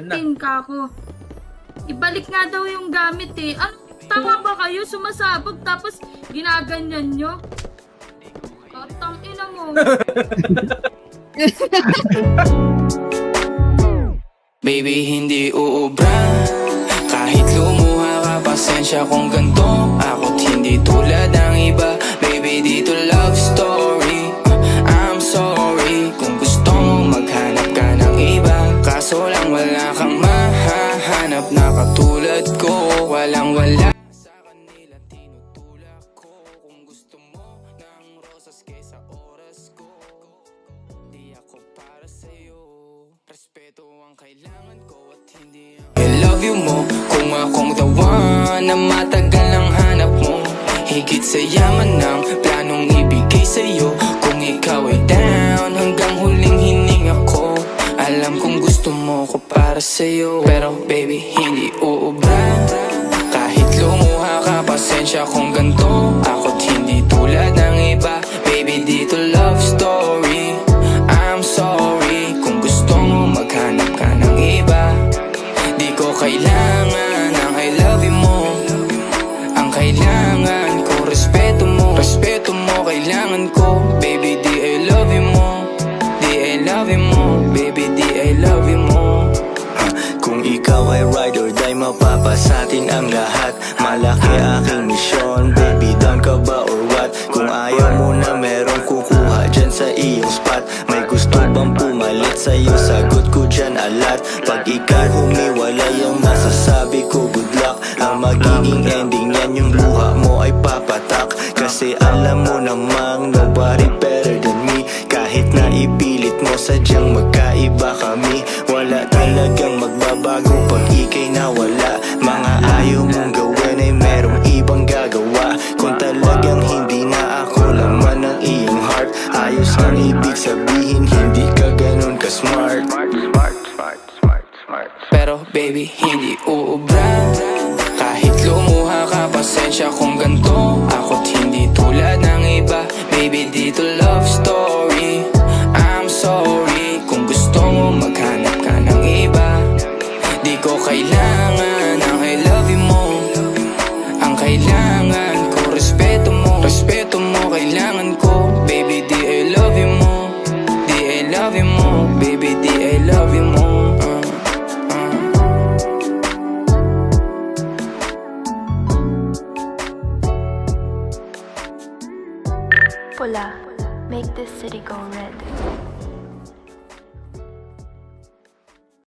na. Tin ka ako. Ibalik nga daw yung gamit eh. Ano, tama ba kayo? Sumasabog tapos ginaganyan nyo? Katang ina mo. Baby, hindi uubra. Kahit lumuha ka, pasensya kung ganto. Ako't hindi tulad ng iba. Baby, dito love story. I'm sorry kung gusto mo maghanap ka ng iba. Kaso lang wala kang mahahanap na katulad ko. Walang wala sa kanila, tinutulak ko. Kung gusto mo ng rosas kaysa oras ko, di ako para sa'yo. Respeto ang kailangan ko at hindi ang I love you mo. Kung akong the one na matagal ang hanap mo, higit sa yaman ng planong ibigay sa'yo. Kung ikaw ay down, hanggang huling hininga ko. Alam kong gusto mo ko para sa'yo, pero baby, hindi uubra. Kahit lumuha ka, pasensya kung ganto. Ako't hindi tulad ng iba. Baby, dito love story. I'm sorry kung gusto mo maghanap ka ng iba. Di ko kailangan ang I love you mo. Ang kailangan ko, respeto mo. Respeto mo, kailangan ko. Baby, di I love you mo. Di I love you mo. Baby, di I love you mo. Kung ikaw ay ride or die, mapapasatin ang lahat. Malaki aking misyon, baby, down ka ba or what? Kung ayaw mo na merong kukuha dyan sa iyong spot. May gusto bang pumalit sa'yo, sagot ko dyan alat. Pag ikaw humiwalay, ang masasabi ko good luck. Ang magiging ending yan, yung luha mo ay papatak. Kasi alam mo namang nobody better than me. Kahit na ipilit mo, sadyang magkaiba kami. Wala talagang magbabago pag ika'y nawala. Mga ayaw mong gawin ay merong ibang gagawa. Kung talagang hindi na ako laman ng iyong heart, ayos ang ibig sabihin, hindi ka ganun ka-smart. Pero baby, hindi uubra. Kahit lumuha ka, pasensya kung ganto. Ako't hindi tulad ng iba. Baby, dito love